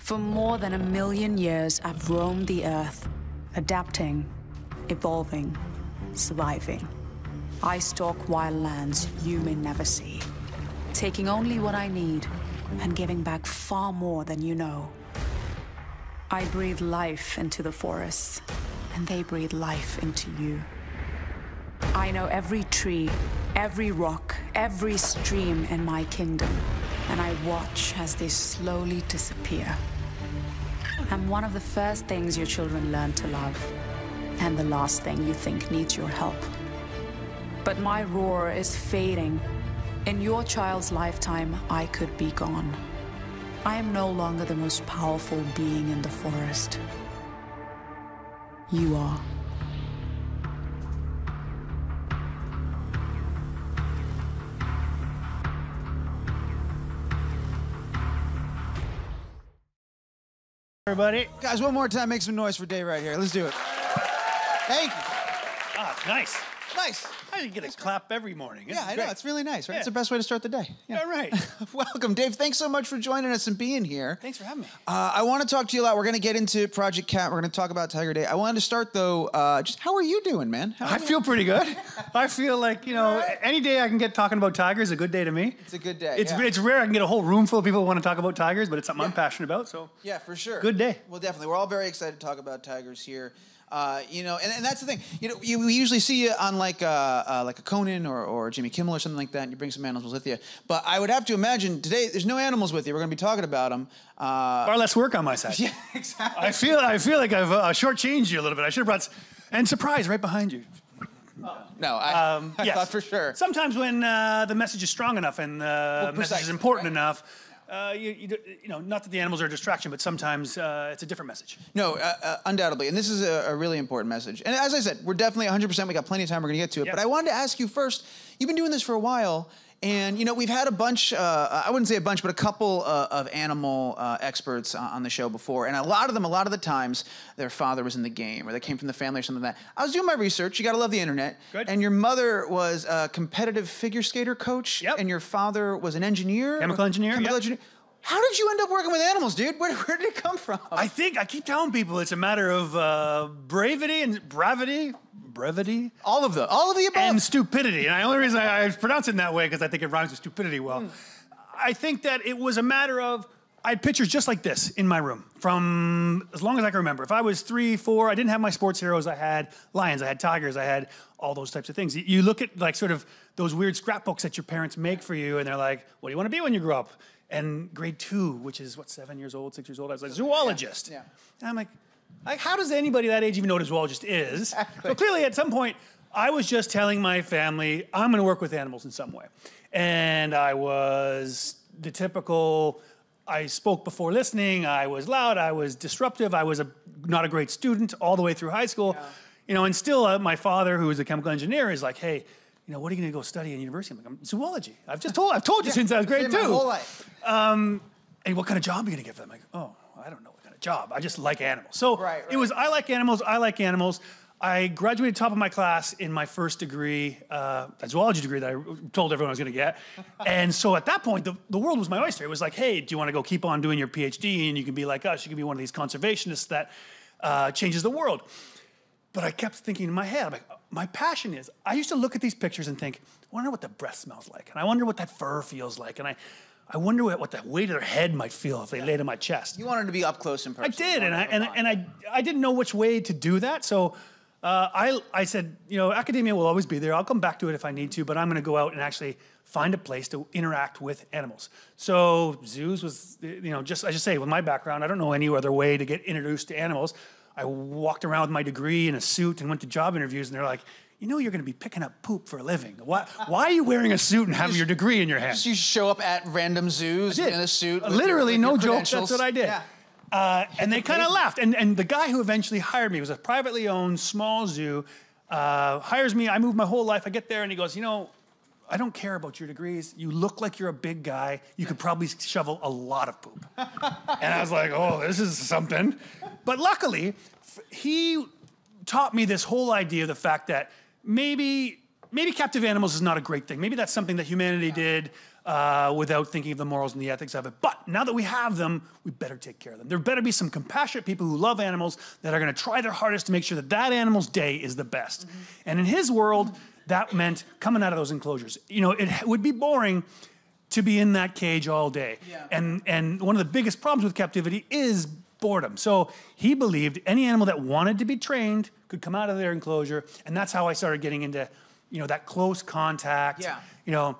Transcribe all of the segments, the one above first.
For more than 1 million years, I've roamed the earth, adapting, evolving, surviving. I stalk wild lands you may never see, taking only what I need and giving back far more than you know. I breathe life into the forests, and they breathe life into you. I know every tree, every rock, every stream in my kingdom, and I watch as they slowly disappear. I'm one of the first things your children learn to love, and the last thing you think needs your help. But my roar is fading. In your child's lifetime, I could be gone. I am no longer the most powerful being in the forest. You are. Everybody. Guys, one more time, make some noise for Dave right here. Let's do it. Thank you. Ah, nice. Nice. I get a clap every morning. Yeah, I know. It's really nice, right? Yeah. It's the best way to start the day. Yeah, right. Welcome, Dave. Thanks so much for joining us and being here. Thanks for having me. I want to talk to you a lot. We're going to get into Project Cat. We're going to talk about Tiger Day. I wanted to start, though, just how are you doing, man? I feel pretty good. I feel like, you know, any day I can get talking about tigers is a good day to me. It's a good day. It's rare I can get a whole room full of people who want to talk about tigers, but it's something I'm passionate about, so. Yeah, for sure. Good day. Well, definitely. We're all very excited to talk about tigers here. You know, and that's the thing. You know, we usually see you on like a Conan or Jimmy Kimmel or something like that, and you bring some animals with you. But I would have to imagine today there's no animals with you. We're going to be talking about them. Far less work on my side. Yeah, exactly. I feel like I've shortchanged you a little bit. I should have brought and surprise right behind you. No, I Yes. thought for sure. Sometimes when the message is strong enough and the message is important enough. You know, not that the animals are a distraction, but sometimes it's a different message. No, undoubtedly. And this is a really important message. And as I said, we're definitely 100%. We got plenty of time. We're going to get to it. Yeah. But I wanted to ask you first, you've been doing this for a while. And, you know, we've had a bunch, I wouldn't say a bunch, but a couple of animal experts on the show before. And a lot of the times, their father was in the game or they came from the family or something like that. I was doing my research. You got to love the internet. Good. And your mother was a competitive figure skater coach. Yep. And your father was an engineer. Chemical engineer. Chemical engineer. How did you end up working with animals, dude? Where did it come from? I keep telling people it's a matter of brevity. All of the above. And stupidity. And the only reason I pronounce it in that way because I think it rhymes with stupidity well. I think that it was a matter of, I had pictures just like this in my room from as long as I can remember. If I was 3, 4, I didn't have my sports heroes. I had lions, I had tigers, I had all those types of things. You look at like sort of those weird scrapbooks that your parents make for you and they're like, what do you want to be when you grow up? And grade 2, which is what, 7 years old, 6 years old, I was like, zoologist. Yeah. And I'm like, how does anybody that age even know what a zoologist is? Exactly. But clearly at some point, I was just telling my family, I'm gonna work with animals in some way. And I was the typical, I spoke before listening, I was loud, I was disruptive, I was not a great student all the way through high school. Yeah. You know, and still my father, who was a chemical engineer, is like, hey, you know, what are you going to go study in university? I'm like, zoology. I've told you since I was grade 2. My whole life. And what kind of job are you going to give them? I'm like, oh, I don't know what kind of job. I just like animals. So it was, I like animals. I graduated top of my class in my first degree, a zoology degree that I told everyone I was going to get. And so at that point, the world was my oyster. It was like, hey, do you want to go keep on doing your PhD? And you can be like us. You can be one of these conservationists that changes the world. But I kept thinking in my head, I'm like, my passion is, I used to look at these pictures and think, I wonder what the breath smells like. And I wonder what that fur feels like. And I wonder what the weight of their head might feel if they laid on my chest. You wanted to be up close and personal. I did, and I didn't know which way to do that. So I said, you know, academia will always be there. I'll come back to it if I need to, but I'm going to go out and actually find a place to interact with animals. So zoos was, you know, I just say, with my background, I don't know any other way to get introduced to animals. I walked around with my degree in a suit and went to job interviews, and they're like, you know you're going to be picking up poop for a living. Why are you wearing a suit and having your degree in your hand? You show up at random zoos in a suit. Literally, no joke, that's what I did. Yeah. And they kind of laughed. And the guy who eventually hired me was a privately owned small zoo, hires me. I moved my whole life. I get there, and he goes, you know, I don't care about your degrees. You look like you're a big guy. You could probably shovel a lot of poop. And I was like, oh, this is something. But luckily, he taught me this whole idea of the fact that maybe captive animals is not a great thing. Maybe that's something that humanity did without thinking of the morals and the ethics of it. But now that we have them, we better take care of them. There better be some compassionate people who love animals that are going to try their hardest to make sure that that animal's day is the best. And in his world, that meant coming out of those enclosures. You know, it would be boring to be in that cage all day. And one of the biggest problems with captivity is boredom. So he believed any animal that wanted to be trained could come out of their enclosure, and that's how I started getting into, you know, that close contact. You know,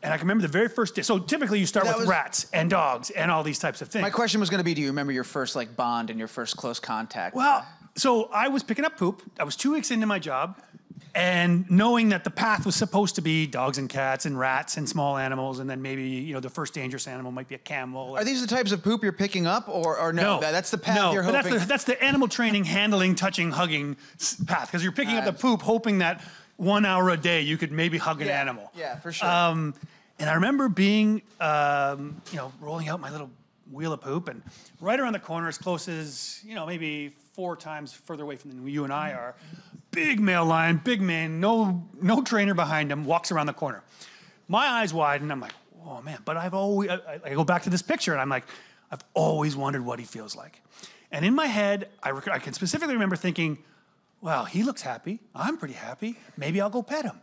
and I can remember the very first day. So typically you start with rats and dogs and all these types of things. My question was going to be, do you remember your first like bond and your first close contact? Well, so I was picking up poop. I was 2 weeks into my job. And knowing that the path was supposed to be dogs and cats and rats and small animals, and then maybe, you know, the first dangerous animal might be a camel. Are these the types of poop you're picking up, or no? That's the path you're hoping. That's the animal training, handling, touching, hugging path, because you're picking up the poop, hoping that 1 hour a day you could maybe hug an animal. Yeah, for sure. And I remember being, you know, rolling out my little wheel of poop, and right around the corner, as close as, you know, maybe 4 times further away from than you and I are. Big male lion, big mane, no trainer behind him, walks around the corner. My eyes widen, I'm like, oh man, but I've always, I go back to this picture and I'm like, I've always wondered what he feels like. And in my head, I can specifically remember thinking, well, he looks happy, I'm pretty happy, maybe I'll go pet him.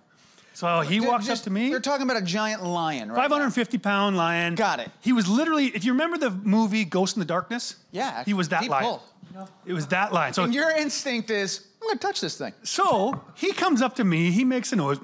So he walks up to me. You're talking about a giant lion, right? 550-pound lion. Got it. He was literally, if you remember the movie Ghost in the Darkness? Yeah. He was that lion. Pull. It was that lion. So and your instinct is, I'm going to touch this thing. So he comes up to me, he makes a noise,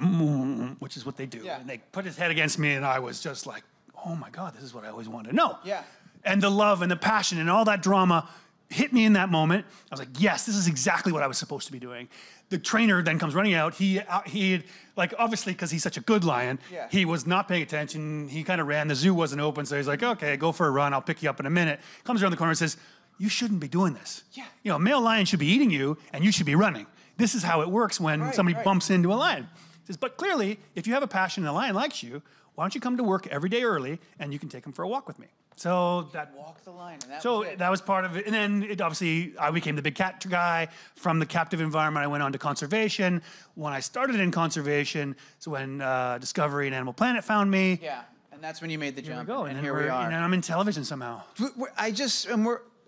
which is what they do. Yeah. And they put his head against me, and I was just like, oh my God, this is what I always wanted to know. Yeah. And the love and the passion and all that drama hit me in that moment. I was like, yes, this is exactly what I was supposed to be doing. The trainer then comes running out. He had, like, obviously, because he's such a good lion, he was not paying attention. He kind of ran. The zoo wasn't open, so he's like, okay, go for a run. I'll pick you up in a minute. Comes around the corner and says, you shouldn't be doing this. Yeah. You know, a male lion should be eating you, and you should be running. This is how it works when somebody bumps into a lion. He says, but clearly, if you have a passion and a lion likes you, why don't you come to work every day early, and you can take him for a walk with me. So that walk the line, and that was part of it. And then it obviously, I became the big cat guy. From the captive environment, I went on to conservation. When I started in conservation, so when Discovery and Animal Planet found me. Yeah, and that's when you made the jump. Here we go, and here we are. And I'm in television somehow.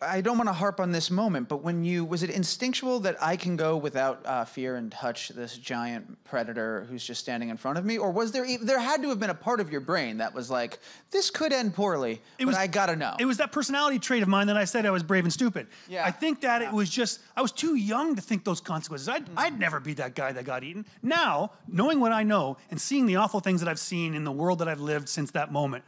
I don't want to harp on this moment, but was it instinctual that I can go without fear and touch this giant predator who's just standing in front of me? Or was there had to have been a part of your brain that was like, this could end poorly, but I gotta know. It was that personality trait of mine that I said I was brave and stupid. Yeah. I think that it was just, I was too young to think those consequences. I'd never be that guy that got eaten. Now, knowing what I know and seeing the awful things that I've seen in the world that I've lived since that moment,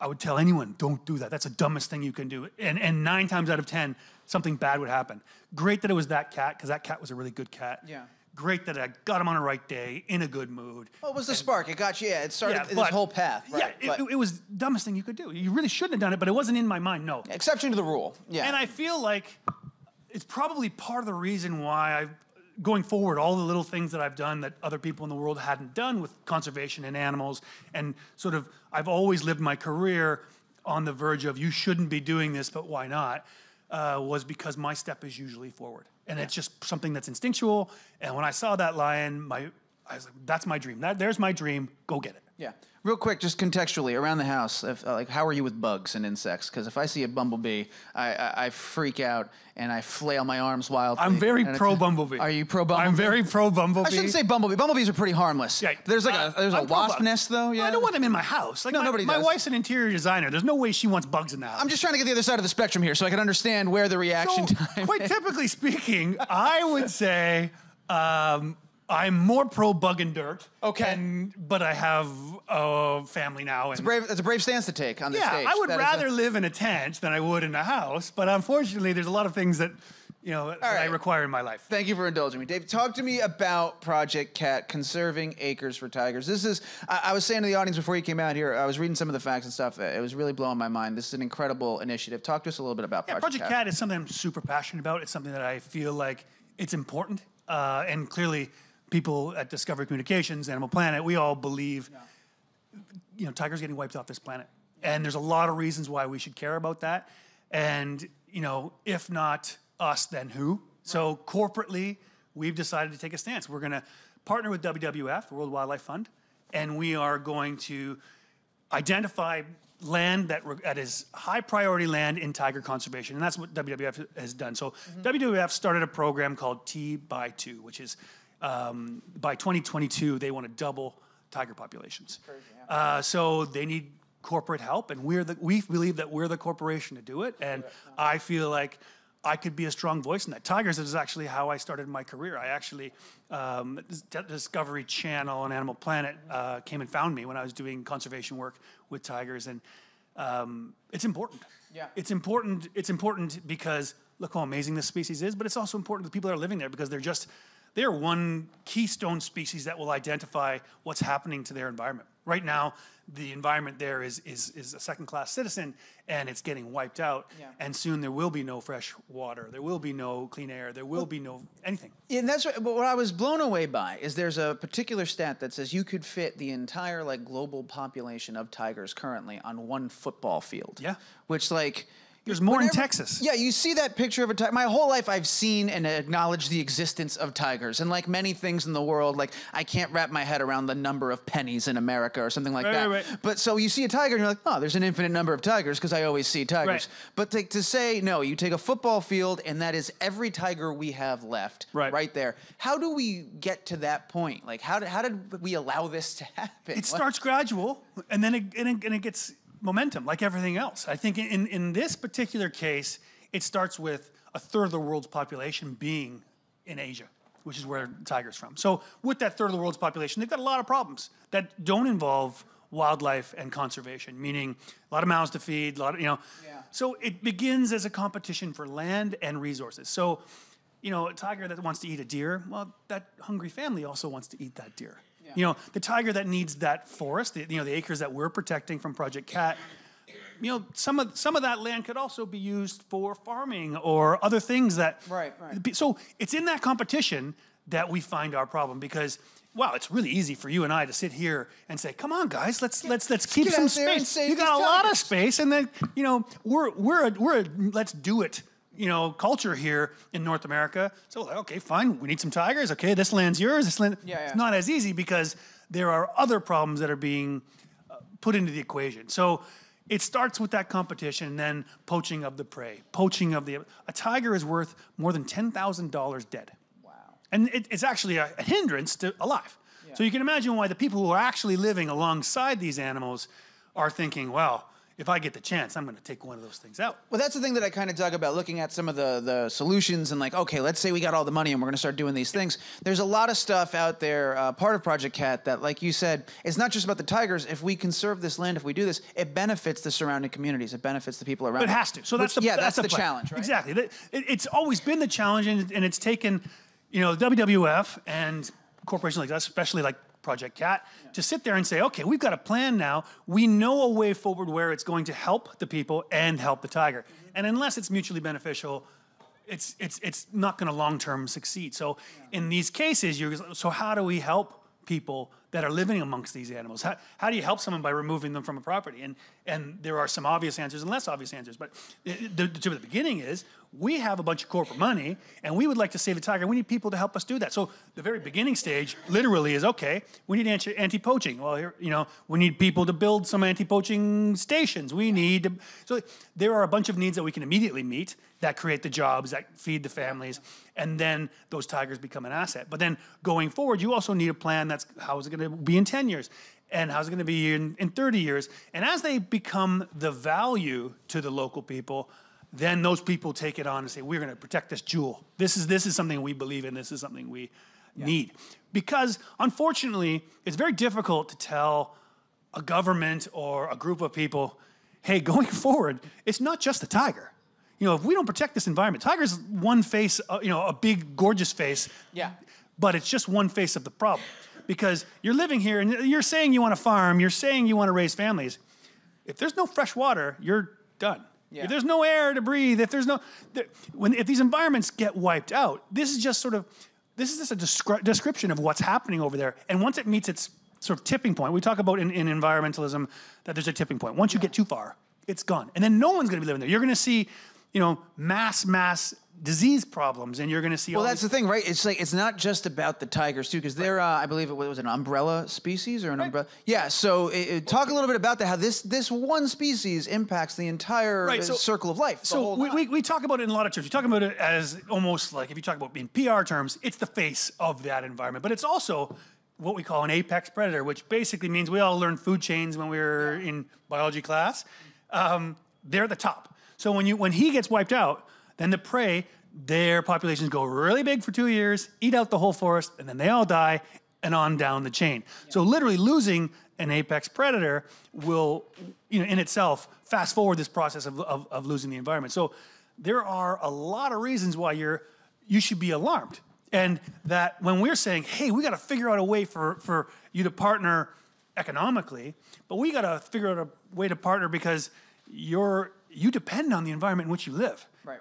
I would tell anyone, don't do that. That's the dumbest thing you can do. And 9 times out of 10, something bad would happen. Great that it was that cat, because that cat was a really good cat. Yeah. Great that I got him on a right day, in a good mood. Well, it was the spark. It got you. Yeah, it started this whole path. Right? Yeah, it was the dumbest thing you could do. You really shouldn't have done it, but it wasn't in my mind, no. Exception to the rule. Yeah. And I feel like it's probably part of the reason why going forward, all the little things that I've done that other people in the world hadn't done with conservation and animals, and sort of, I've always lived my career on the verge of, you shouldn't be doing this, but why not, was because my step is usually forward. And it's just something that's instinctual. And when I saw that lion, I was like, that's my dream. There's my dream. Go get it. Yeah. Real quick, just contextually, around the house, how are you with bugs and insects? Because if I see a bumblebee, I freak out and I flail my arms wildly. I'm very pro-bumblebee. Are you pro-bumblebee? I'm very pro-bumblebee. I shouldn't say bumblebee. Bumblebees are pretty harmless. Yeah. There's a wasp nest, though. Yeah. I don't want them in my house. Like, no, nobody does. My wife's an interior designer. There's no way she wants bugs in the house. I'm just trying to get the other side of the spectrum here so I can understand where the reaction time quite is. Typically speaking, I would say I'm more pro bug and dirt. Okay. But I have a family now. It's a brave stance to take on this stage. Yeah, I would rather live in a tent than I would in a house. But unfortunately, there's a lot of things that, that I require in my life. Thank you for indulging me. Dave, talk to me about Project Cat, Conserving Acres for Tigers. This is, I was saying to the audience before you came out here, I was reading some of the facts and stuff. It was really blowing my mind. This is an incredible initiative. Talk to us a little bit about Project Cat is something I'm super passionate about. It's something that I feel like it's important. And clearly, people at Discovery Communications, Animal Planet, we all believe, tigers getting wiped off this planet. And there's a lot of reasons why we should care about that. And, if not us, then who? Right. So corporately, we've decided to take a stance. We're going to partner with WWF, the World Wildlife Fund, and we are going to identify land that is high priority land in tiger conservation, and that's what WWF has done. So WWF started a program called T by 2, which is by 2022 they want to double tiger populations. Crazy, yeah. So they need corporate help, and we believe that we're the corporation to do it. And I feel like I could be a strong voice in that. Tigers is actually how I started my career. I actually, Discovery Channel and Animal Planet came and found me when I was doing conservation work with tigers, and it's important. Yeah. It's important. It's important because look how amazing this species is, but it's also important to the people that are living there because they're one keystone species that will identify what's happening to their environment. Right now, the environment there is a second-class citizen, and it's getting wiped out. Yeah. And soon there will be no fresh water. There will be no clean air. There will be no anything. Yeah, and that's what I was blown away by is there's a particular stat that says you could fit the entire global population of tigers currently on one football field. Yeah. Which there's more in Texas. Yeah, you see that picture of a tiger. My whole life I've seen and acknowledged the existence of tigers. And like many things in the world, I can't wrap my head around the number of pennies in America or something like that. Right. But so you see a tiger and you're like, oh, there's an infinite number of tigers because I always see tigers. Right. But to say, no, you take a football field and that is every tiger we have left right there. How do we get to that point? How did we allow this to happen? It starts gradual and then it gets momentum, like everything else. I think in this particular case, it starts with a third of the world's population being in Asia, which is where tiger's from. So with that third of the world's population, they've got a lot of problems that don't involve wildlife and conservation, meaning a lot of mouths to feed, Yeah. So it begins as a competition for land and resources. So, a tiger that wants to eat a deer, well, that hungry family also wants to eat that deer. Yeah. The tiger that needs that forest, the acres that we're protecting from Project Cat, some of that land could also be used for farming or other things that. Right. So it's in that competition that we find our problem because, wow, it's really easy for you and I to sit here and say, come on, guys, let's keep some space. You got a lot of space, and then we're a let's do it. Culture here in North America. So, okay, fine, we need some tigers. Okay, this land's yours. It's not as easy because there are other problems that are being put into the equation. So it starts with that competition, and then poaching of the prey. A tiger is worth more than $10,000 dead. Wow. And it's actually a hindrance to alive. Yeah. So you can imagine why the people who are actually living alongside these animals are thinking, well, if I get the chance, I'm going to take one of those things out. Well, that's the thing that I kind of dug about looking at some of the solutions and okay, let's say we got all the money and we're going to start doing these things. There's a lot of stuff out there, part of Project Cat, that, like you said, it's not just about the tigers. If we conserve this land, if we do this, it benefits the surrounding communities. It benefits the people around. It has to. So that's the challenge, right? Exactly. It's always been the challenge, and it's taken, WWF and corporations like us, especially like Project Cat, to sit there and say, okay, we've got a plan now. We know a way forward where it's going to help the people and help the tiger. And unless it's mutually beneficial, it's not going to long-term succeed. So in these cases, so how do we help people that are living amongst these animals? How do you help someone by removing them from a property? And there are some obvious answers and less obvious answers. But the beginning is, we have a bunch of corporate money, and we would like to save the tiger. We need people to help us do that. So the very beginning stage literally is, okay, we need anti-poaching. Well, we need people to build some anti-poaching stations. So there are a bunch of needs that we can immediately meet that create the jobs, that feed the families, and then those tigers become an asset. But then going forward, you also need a plan that's how is it going to be in 10 years? And how's it going to be in 30 years? And as they become the value to the local people, then those people take it on and say, we're going to protect this jewel. This is something we believe in. This is something we need. Because, unfortunately, it's very difficult to tell a government or a group of people, hey, going forward, it's not just the tiger. If we don't protect this environment, tiger's one face, a big, gorgeous face. Yeah. But it's just one face of the problem. Because you're living here, and you're saying you want to farm, you're saying you want to raise families. If there's no fresh water, you're done. Yeah. If there's no air to breathe, if these environments get wiped out, this is just a description of what's happening over there. And once it meets its sort of tipping point, we talk about in environmentalism that there's a tipping point. Once you get too far, it's gone. And then no one's going to be living there. You're going to see, mass disease problems, and you're going to see. Well, that's the thing, right? It's like it's not just about the tigers too, because they're, I believe it was an umbrella species or an umbrella. Yeah. So talk a little bit about that. How this one species impacts the entire circle of life. So we talk about it in a lot of terms. We talk about it as almost like if you talk about in PR terms, it's the face of that environment, but it's also what we call an apex predator, which basically means we all learned food chains when we were in biology class. They're at the top. So when he gets wiped out, then the prey, their populations go really big for 2 years, eat out the whole forest, and then they all die, and on down the chain. Yeah. So literally losing an apex predator will, in itself, fast forward this process of losing the environment. So there are a lot of reasons why you should be alarmed. And that when we're saying, hey, we got to figure out a way for you to partner economically, but we got to figure out a way to partner because you depend on the environment in which you live. Right.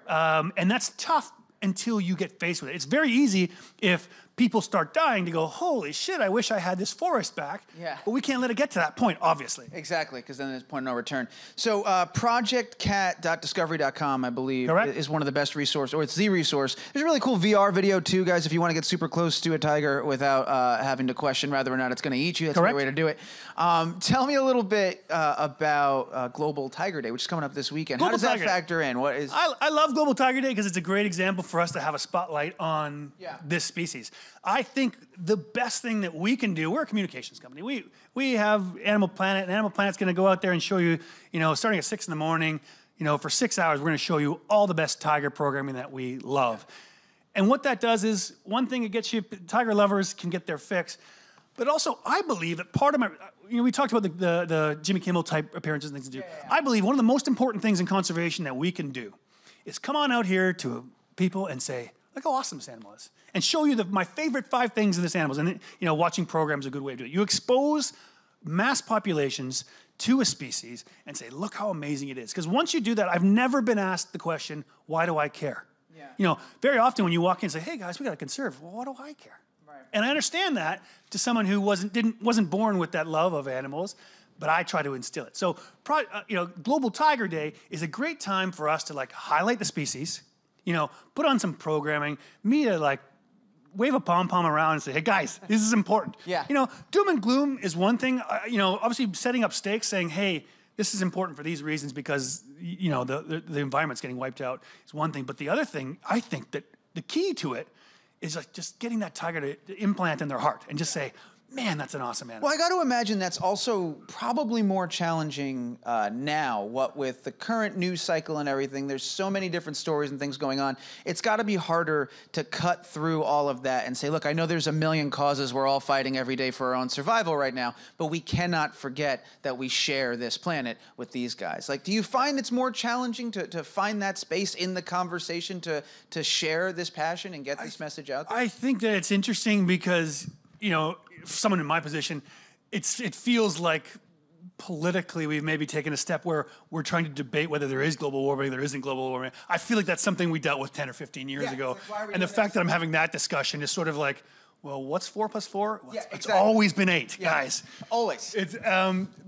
And that's tough until you get faced with it. It's very easy if people start dying to go, holy shit, I wish I had this forest back. Yeah. But we can't let it get to that point, obviously. Exactly, because then there's point of no return. So projectcat.discovery.com, I believe, is one of the best resources, or it's the resource. There's a really cool VR video, too, guys, if you want to get super close to a tiger without having to question whether or not it's going to eat you. That's a great way to do it. Tell me a little bit about Global Tiger Day, which is coming up this weekend. How does that factor in? What is? I love Global Tiger Day because it's a great example for us to have a spotlight on this species. I think the best thing that we can do, we're a communications company. We have Animal Planet, and Animal Planet's going to go out there and show you, starting at 6 in the morning, for 6 hours, we're going to show you all the best tiger programming that we love. And what that does is, one thing it gets you, tiger lovers can get their fix, but also I believe that part of my, we talked about the Jimmy Kimmel type appearances and things to do. I believe one of the most important things in conservation that we can do is come on out here to people and say, look how awesome this animal is. And show you my favorite 5 things of this animal. And watching programs is a good way to do it. You expose mass populations to a species and say, look how amazing it is. Because once you do that, I've never been asked the question, why do I care? Yeah. Very often when you walk in and say, hey guys, we got to conserve. Well, what do I care? Right. And I understand that to someone who wasn't born with that love of animals, but I try to instill it. So, Global Tiger Day is a great time for us to highlight the species, put on some programming, me to wave a pom-pom around and say, hey guys, this is important. Yeah. Doom and gloom is one thing, obviously setting up stakes saying, hey, this is important for these reasons because, the environment's getting wiped out is one thing. But the other thing, I think that the key to it is just getting that tiger to implant in their heart and just say, man, that's an awesome animal. Well, I got to imagine that's also probably more challenging now, what with the current news cycle and everything. There's so many different stories and things going on. It's got to be harder to cut through all of that and say, look, I know there's a million causes. We're all fighting every day for our own survival right now, but we cannot forget that we share this planet with these guys. Do you find it's more challenging to find that space in the conversation to share this passion and get this message out there? I think that it's interesting because, someone in my position, it feels like politically we've maybe taken a step where we're trying to debate whether there is global warming, there isn't global warming. I feel like that's something we dealt with 10 or 15 years ago. And the fact that I'm having that discussion is sort of like, well, what's 4 plus 4? Well, it's always been 8, guys. Always.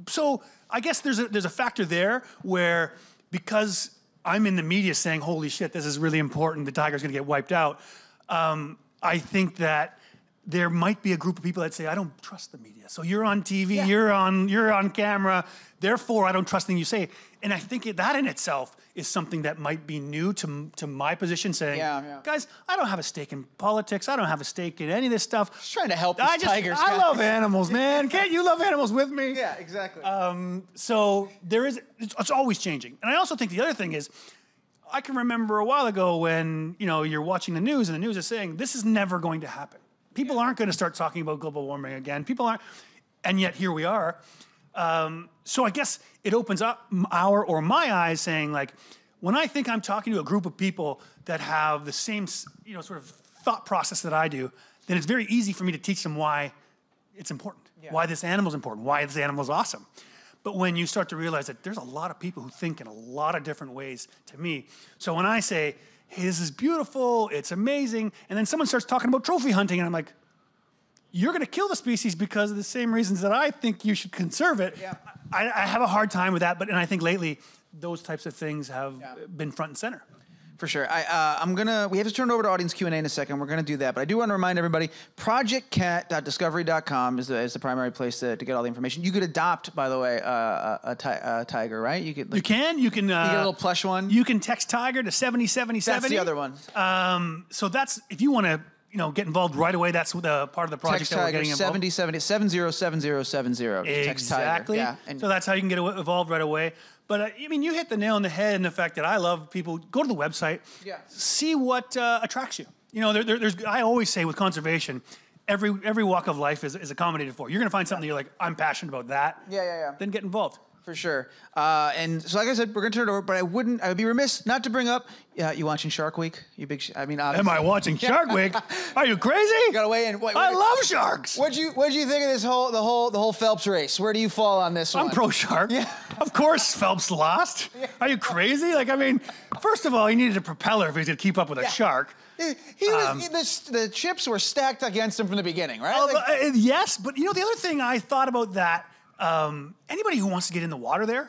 So I guess there's a factor there where because I'm in the media saying, holy shit, this is really important, the tiger's gonna get wiped out, I think that there might be a group of people that say, I don't trust the media. So you're on TV, you're on camera, therefore I don't trust anything you say. And I think that in itself is something that might be new to my position, saying, guys, I don't have a stake in politics. I don't have a stake in any of this stuff. Just trying to help these tigers. I love animals, man. Can't you love animals with me? Yeah, exactly. So it's always changing. And I also think the other thing is, I can remember a while ago when, you're watching the news and the news is saying, this is never going to happen. People aren't going to start talking about global warming again. People aren't, and yet here we are. So I guess it opens up my eyes saying, when I think I'm talking to a group of people that have the same, sort of thought process that I do, then it's very easy for me to teach them why it's important, why this animal's important, why this animal's awesome. But when you start to realize that there's a lot of people who think in a lot of different ways to me. So when I say, hey, this is beautiful, it's amazing, and then someone starts talking about trophy hunting, and I'm like, you're going to kill the species because of the same reasons that I think you should conserve it. Yeah. I have a hard time with that, and I think lately those types of things have been front and center. For sure. We have to turn it over to audience Q&A in a second. We're going to do that. But I do want to remind everybody, projectcat.discovery.com is the primary place to get all the information. You could adopt, by the way, a tiger, right? You could. You can. You get a little plush one. You can text Tiger to 707070. That's the other one. So that's, if you want to, get involved right away, that's the part of the project text that we're getting involved. 707070. Exactly. Yeah. So that's how you can get involved right away. But you hit the nail on the head in the fact that I love people. Go to the website. Yeah. See what attracts you. There's. I always say with conservation, every walk of life is accommodated for. You're going to find something you're like, I'm passionate about that. Yeah. Then get involved. For sure. And so, like I said, we're going to turn it over, but I would be remiss not to bring up, you watching Shark Week? You big, obviously. Am I watching Shark Week? Are you crazy? You got to weigh in. I love sharks. What'd you think of the whole Phelps race? Where do you fall on this one? I'm pro shark. Yeah. Of course Phelps lost. Yeah. Are you crazy? First of all, he needed a propeller if he was going to keep up with a shark. The chips were stacked against him from the beginning, right? Yes, but the other thing I thought about that, anybody who wants to get in the water there.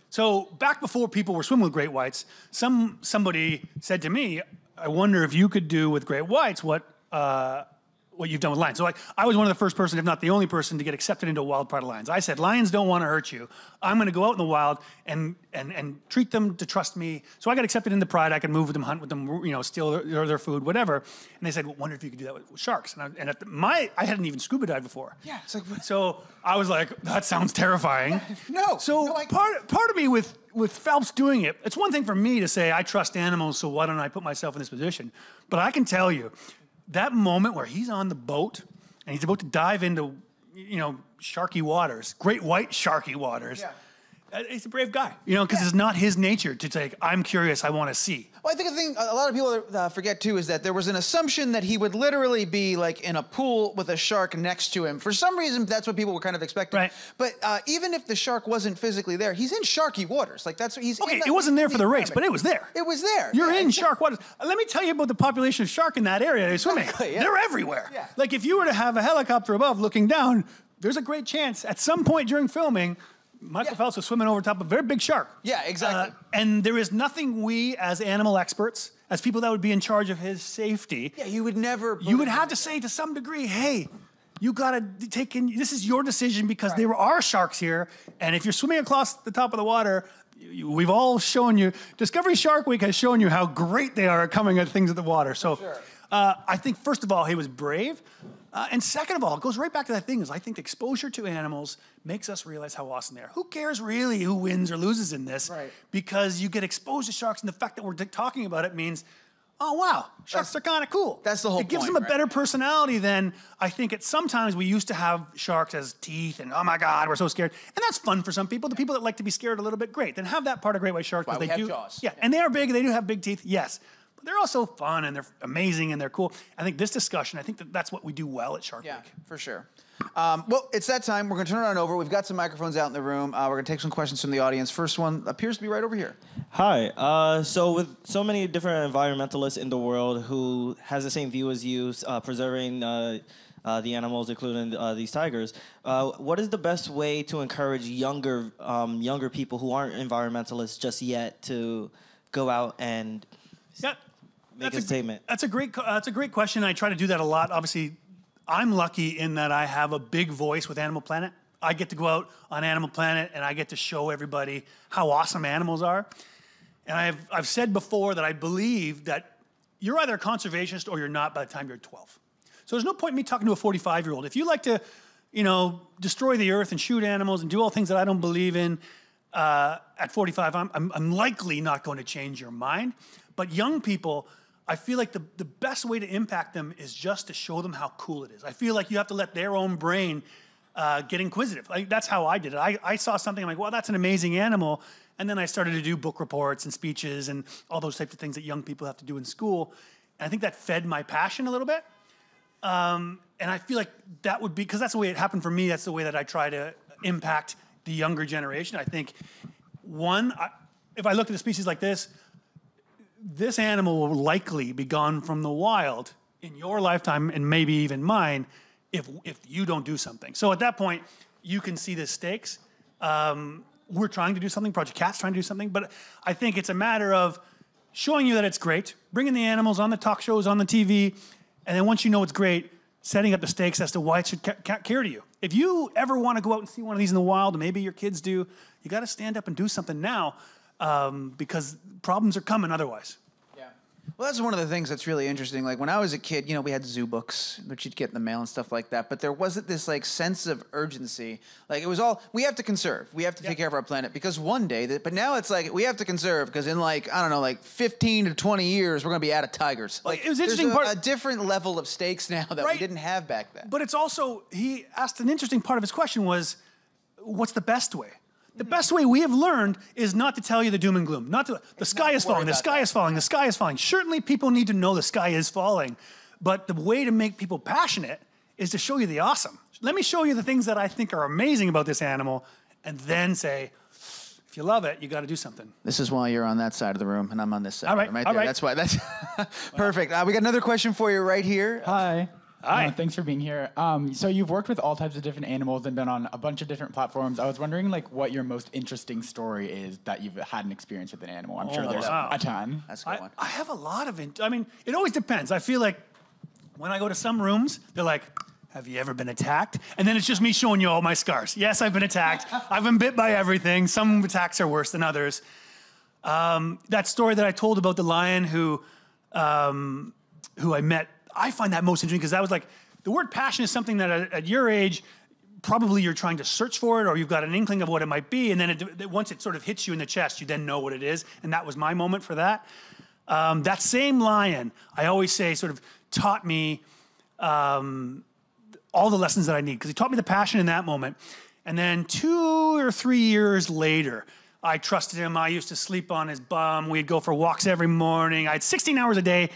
So back before people were swimming with great whites, somebody said to me, I wonder if you could do with great whites what you've done with lions. So I was one of the first person, if not the only person, to get accepted into a wild pride of lions. I said, lions don't want to hurt you. I'm going to go out in the wild and treat them to trust me. So I got accepted into pride. I could move with them, hunt with them, steal their food, whatever. And they said, well, wonder if you could do that with sharks. And I hadn't even scuba dived before. Yeah. It's like, so I was like, that sounds terrifying. No. So part of me with Phelps doing it, it's one thing for me to say, I trust animals, so why don't I put myself in this position? But I can tell you, that moment where he's on the boat and he's about to dive into, sharky waters, great white sharky waters. Yeah. He's a brave guy, because it's not his nature to say, I'm curious, I want to see. Well, I think the thing a lot of people forget, too, is that there was an assumption that he would literally be, in a pool with a shark next to him. For some reason, that's what people were kind of expecting. Right. But even if the shark wasn't physically there, he's in sharky waters. He's okay, it wasn't there for the race, but it was there. It was there. You're in shark waters. Let me tell you about the population of shark in that area they're swimming. Exactly, yeah. They're everywhere. Yeah. If you were to have a helicopter above looking down, there's a great chance at some point during filming, Michael Phelps was swimming over top of a very big shark. Yeah, exactly. And there is nothing we, as animal experts, as people that would be in charge of his safety. Yeah, you would never. You would have to say to some degree, hey, you got to take in, this is your decision because there are sharks here. And if you're swimming across the top of the water, we've all shown you, Discovery Shark Week has shown you how great they are at coming at things at the water. So I think, first of all, he was brave. And second of all, it goes right back to that thing is I think exposure to animals makes us realize how awesome they are. Who cares really who wins or loses in this? Right. Because you get exposed to sharks, and the fact that we're talking about it means, oh, wow, sharks are kind of cool. That's the whole point. It gives them a better personality than I think sometimes we used to have sharks as teeth and, oh, my God, we're so scared. And that's fun for some people. The people that like to be scared a little bit, great. Then have that part of great white shark. Because they have do. Jaws. Yeah, and they are big. They do have big teeth, yes. They're also fun and they're amazing and they're cool. I think this discussion, I think that's what we do well at Shark Week. Yeah, for sure. Well, it's that time. We're going to turn it on over. We've got some microphones out in the room. We're going to take some questions from the audience. First one appears to be right over here. Hi. So with so many different environmentalists in the world who has the same view as you, preserving the animals, including these tigers, what is the best way to encourage younger people who aren't environmentalists just yet to go out and make a statement? That's a great question. I try to do that a lot. Obviously, I'm lucky in that I have a big voice with Animal Planet. I get to go out on Animal Planet and I get to show everybody how awesome animals are. And I've said before that I believe that you're either a conservationist or you're not by the time you're 12. So there's no point in me talking to a 45-year-old. If you like to, destroy the earth and shoot animals and do all things that I don't believe in, at 45, I'm likely not going to change your mind. But young people, I feel like the best way to impact them is just to show them how cool it is. I feel like you have to let their own brain get inquisitive. That's how I did it. I saw something, I'm like, well, that's an amazing animal. And then I started to do book reports and speeches and all those types of things that young people have to do in school. And I think that fed my passion a little bit. And I feel like that would be, because that's the way it happened for me, that's the way that I try to impact the younger generation. I think, if I look at a species like this animal will likely be gone from the wild in your lifetime and maybe even mine if you don't do something. So at that point, you can see the stakes. We're trying to do something. Project Cat's trying to do something. But I think it's a matter of showing you that it's great, bringing the animals on the talk shows, on the TV, and then once you know it's great, setting up the stakes as to why it should care to you. If you ever want to go out and see one of these in the wild, and maybe your kids do, you got to stand up and do something now because problems are coming otherwise. Well, that's one of the things that's really interesting. Like when I was a kid, we had zoo books, which you'd get in the mail and stuff like that. But there wasn't this like sense of urgency. Like it was all, we have to conserve. We have to take care of our planet because one day, but now it's like, we have to conserve because in like, I don't know, like 15 to 20 years, we're going to be out of tigers. Like it was interesting there's a different level of stakes now that we didn't have back then. But it's also, he asked an interesting part of his question was, what's the best way? The best way we have learned is not to tell you the doom and gloom. Not to the sky is falling, the sky is falling, the sky is falling. Certainly people need to know the sky is falling, but the way to make people passionate is to show you the awesome. Let me show you the things that I think are amazing about this animal, and then say, if you love it, you got to do something. This is why you're on that side of the room, and I'm on this side. All right, right all there. right. That's why. That's perfect. We got another question for you right here. Hi. Hi. Thanks for being here. So you've worked with all types of different animals and been on a bunch of different platforms. I was wondering, like, what your most interesting story is that you've had an experience with an animal. I'm sure there's a ton. That's a good one. I have a lot of it. I mean, it always depends. I feel like when I go to some rooms, they're like, have you ever been attacked? And then it's just me showing you all my scars. Yes, I've been attacked. I've been bit by everything. Some attacks are worse than others. That story that I told about the lion who I met, I find that most interesting because that was like, the word passion is something that at your age, probably you're trying to search for it or you've got an inkling of what it might be. And then once it sort of hits you in the chest, you then know what it is. And that was my moment for that. That same lion, I always say, sort of taught me all the lessons that I need because he taught me the passion in that moment. And then 2 or 3 years later, I trusted him. I used to sleep on his bum. We'd go for walks every morning. I had 16 hours a day.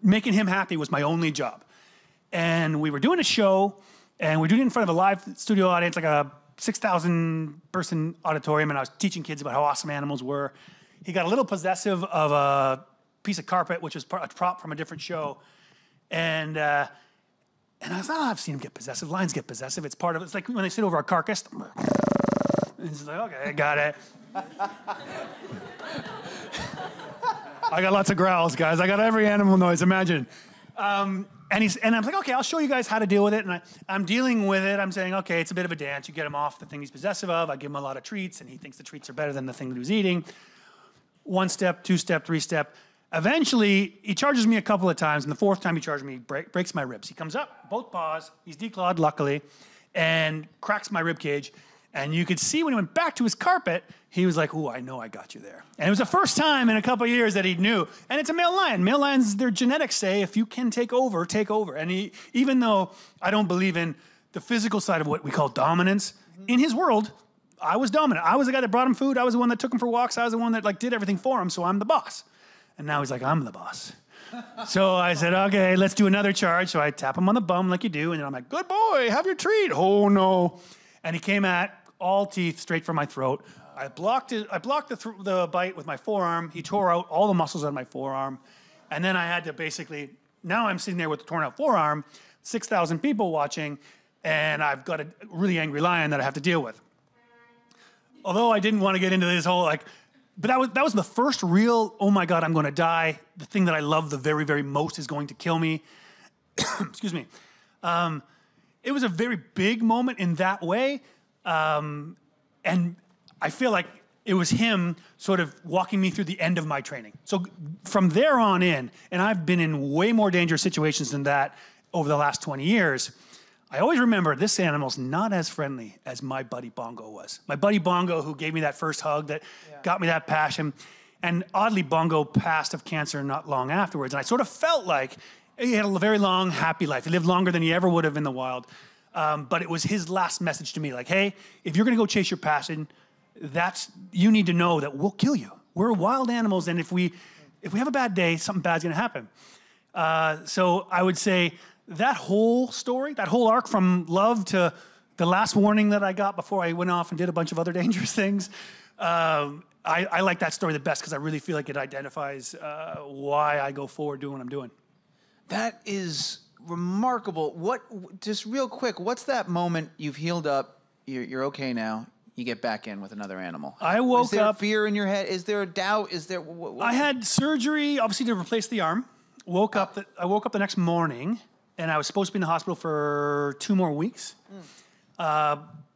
Making him happy was my only job. And we were doing a show, and we were doing it in front of a live studio audience, like a 6,000 person auditorium, and I was teaching kids about how awesome animals were. He got a little possessive of a piece of carpet, which was a prop from a different show. And I was like, I've seen him get possessive. Lions get possessive. It's part of it. It's like when they sit over a carcass. And he's like, okay, I got it. I got lots of growls, guys. I got every animal noise, imagine. And I'm like, okay, I'll show you guys how to deal with it. And I'm dealing with it. I'm saying, okay, it's a bit of a dance. You get him off the thing he's possessive of. I give him a lot of treats, and he thinks the treats are better than the thing that he was eating. 1 step, 2 step, 3 step. Eventually, he charges me a couple of times, and the 4th time he charged me, breaks my ribs. He comes up, both paws. He's declawed, luckily, and cracks my rib cage. And you could see when he went back to his carpet, he was like, ooh, I know I got you there. And it was the first time in a couple of years that he knew. And it's a male lion. Male lions, their genetics say, if you can take over, take over. And even though I don't believe in the physical side of what we call dominance, in his world, I was dominant. I was the guy that brought him food. I was the one that took him for walks. I was the one that did everything for him, so I'm the boss. And now he's like, I'm the boss. So I said, okay, let's do another charge. So I tap him on the bum like you do, and then I'm like, good boy, have your treat. Oh, no. And he came at all teeth straight from my throat. I blocked the bite with my forearm. He tore out all the muscles on my forearm. And then I had to basically, now I'm sitting there with the torn out forearm, 6,000 people watching, and I've got a really angry lion that I have to deal with. Although I didn't want to get into this whole but that was the first real, oh my God, I'm going to die. The thing that I love the very, very most is going to kill me. Excuse me. It was a very big moment in that way. And I feel like it was him sort of walking me through the end of my training. So from there on in, and I've been in way more dangerous situations than that over the last 20 years, I always remember this animal's not as friendly as my buddy Bongo was. My buddy Bongo, who gave me that first hug that got me that passion. And oddly, Bongo passed of cancer not long afterwards. And I sort of felt like he had a very long, happy life. He lived longer than he ever would have in the wild. But it was his last message to me, like, hey, if you're going to go chase your passion, you need to know that we'll kill you. We're wild animals, and if we have a bad day, something bad's going to happen. So I would say that whole story, that whole arc from love to the last warning that I got before I went off and did a bunch of other dangerous things, I like that story the best because I really feel like it identifies why I go forward doing what I'm doing. That is remarkable. Just real quick, what's that moment you've healed up, you're okay now, you get back in with another animal? I woke Is there up. fear in your head? Is there a doubt? Is there? I had surgery, obviously, to replace the arm. I woke up the next morning, and I was supposed to be in the hospital for 2 more weeks.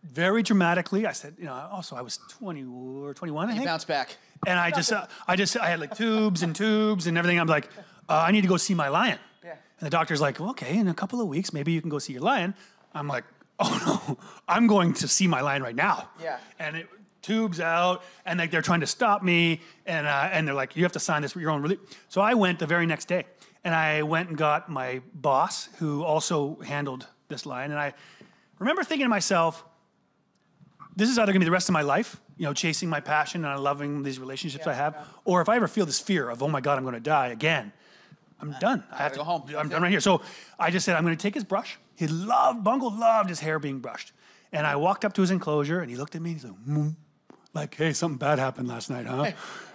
Very dramatically, I said, also I was 20 or 21, I think. You bounced back. And I had like tubes and everything. I'm like, I need to go see my lion. Yeah. And the doctor's like, well, okay, in a couple of weeks, maybe you can go see your lion. I'm like, oh no, I'm going to see my lion right now. Yeah. And tubes out, and like they're trying to stop me, and they're like, you have to sign this with your own release. So I went the very next day, and I went and got my boss, who also handled this lion, and I remember thinking to myself, this is either gonna be the rest of my life, chasing my passion and loving these relationships I have, or if I ever feel this fear of, oh my God, I'm gonna die again, I'm done. I have to go home. I'm done right here. So I just said, I'm gonna take his brush. Bungo loved his hair being brushed. And I walked up to his enclosure, and he looked at me, and he's like, hey, something bad happened last night, huh?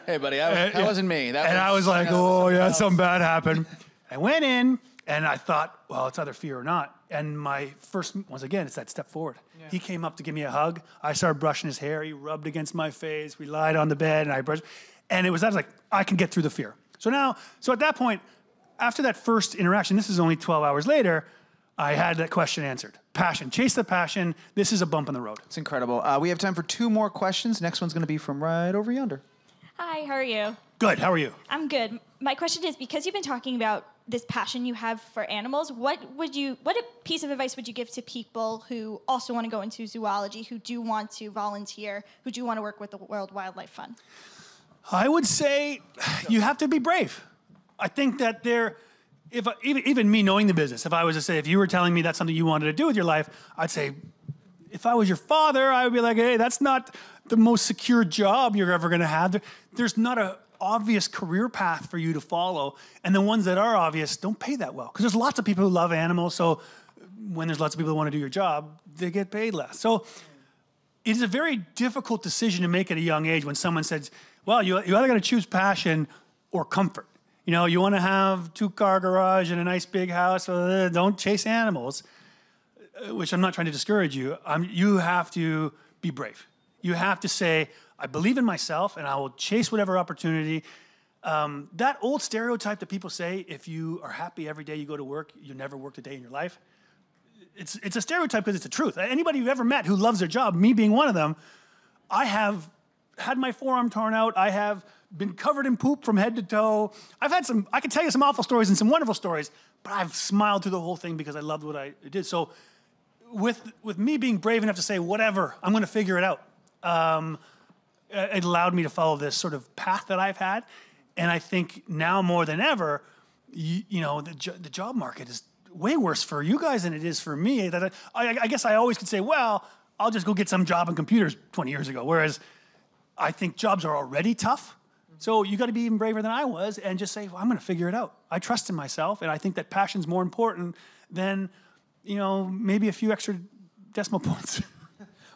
Hey buddy, that wasn't me. I was like, oh yeah, something bad happened. I went in, and I thought, well, it's either fear or not. And my first, once again, it's that step forward. Yeah. He came up to give me a hug. I started brushing his hair. He rubbed against my face. We lied on the bed, and I brushed. And I was like, I can get through the fear. So at that point, after that first interaction, this is only 12 hours later, I had that question answered. Passion. Chase the passion. This is a bump in the road. It's incredible. We have time for 2 more questions. Next one's going to be from right over yonder. Hi, how are you? Good. How are you? I'm good. My question is, because you've been talking about this passion you have for animals, what piece of advice would you give to people who also want to go into zoology, who do want to volunteer, who do want to work with the World Wildlife Fund? I would say you have to be brave. I think that even me knowing the business, if you were telling me that's something you wanted to do with your life, I'd say, if I was your father, I would be like, hey, that's not the most secure job you're ever going to have. There's not an obvious career path for you to follow. And the ones that are obvious don't pay that well. Because there's lots of people who love animals. So when there's lots of people who want to do your job, they get paid less. So it is a very difficult decision to make at a young age when someone says, well, you either got to choose passion or comfort. You want to have 2-car garage and a nice big house, don't chase animals, which I'm not trying to discourage you. You have to be brave. You have to say, I believe in myself, and I will chase whatever opportunity. That old stereotype that people say, if you are happy every day you go to work, you never worked a day in your life. It's a stereotype because it's the truth. Anybody you've ever met who loves their job, me being one of them, I have had my forearm torn out. I have been covered in poop from head to toe. I can tell you some awful stories and some wonderful stories, but I've smiled through the whole thing because I loved what I did. So with me being brave enough to say, whatever, I'm going to figure it out, it allowed me to follow this sort of path that I've had. And I think now more than ever, the job market is way worse for you guys than it is for me. I guess I always could say, well, I'll just go get some job in computers 20 years ago. Whereas I think jobs are already tough. So you got to be even braver than I was and just say, well, I'm going to figure it out. I trust in myself, and I think that passion's more important than, maybe a few extra decimal points.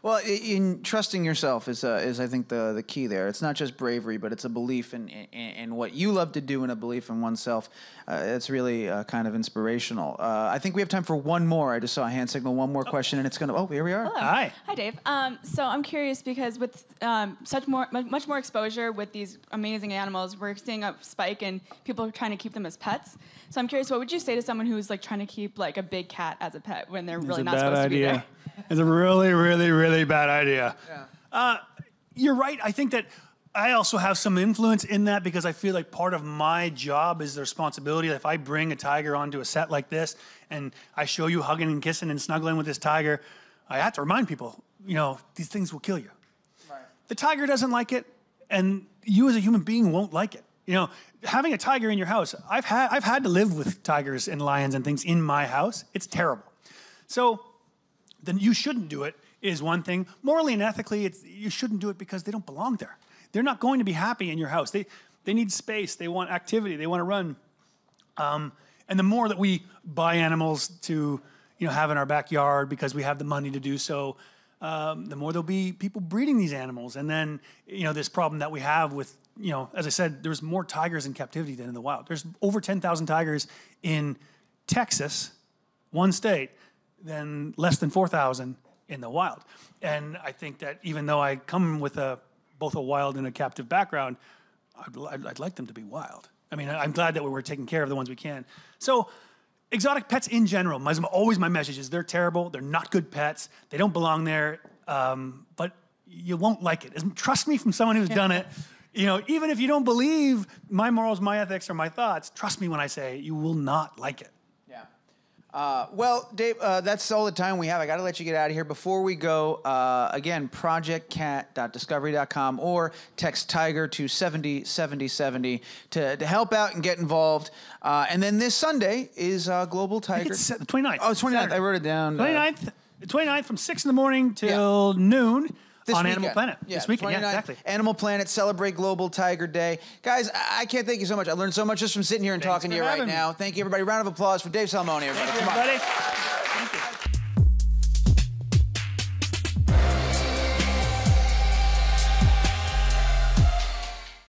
Well, in trusting yourself is I think the key there. It's not just bravery, but it's a belief in what you love to do and a belief in oneself. It's really kind of inspirational. I think we have time for one more. I just saw a hand signal. One more question, and it's going to. Oh, here we are. Hello. Hi. Hi, Dave. So I'm curious because with much more exposure with these amazing animals, we're seeing a spike in people trying to keep them as pets. So I'm curious, what would you say to someone who's like trying to keep like a big cat as a pet when they're really not supposed to be there? It's a really, really, really bad idea. Yeah. You're right. I think that I also have some influence in that because I feel like part of my job is the responsibility. If I bring a tiger onto a set like this and I show you hugging and kissing and snuggling with this tiger, I have to remind people, these things will kill you. Right. The tiger doesn't like it, and you as a human being won't like it. Having a tiger in your house, I've had to live with tigers and lions and things in my house. It's terrible. So then you shouldn't do it is one thing. Morally and ethically, you shouldn't do it because they don't belong there. They're not going to be happy in your house. They need space. They want activity. They want to run. And the more that we buy animals to have in our backyard because we have the money to do so, the more there'll be people breeding these animals. And then this problem that we have with as I said, there's more tigers in captivity than in the wild. There's over 10,000 tigers in Texas, one state, than less than 4,000 in the wild. And I think that even though I come with both a wild and a captive background, I'd like them to be wild. I mean, I'm glad that we're taking care of the ones we can. So exotic pets in general, always my message is they're terrible. They're not good pets. They don't belong there. But you won't like it. Trust me from someone who's done it. You know, even if you don't believe my morals, my ethics, or my thoughts, trust me when I say you will not like it. Well, Dave, that's all the time we have. I got to let you get out of here. Before we go, again, projectcat.discovery.com or text TIGER to 707070 to help out and get involved. And then this Sunday is Global Tiger. It's the 29th. Oh, 29th. Saturday. I wrote it down. 29th from 6 in the morning till noon. This on weekend. Animal Planet. Yeah, this weekend, 29th, exactly. Animal Planet, celebrate Global Tiger Day. Guys, I can't thank you so much. I learned so much just from sitting here and talking to you right now. Thank you, everybody. Round of applause for Dave Salmoni, everybody. Thank you, everybody.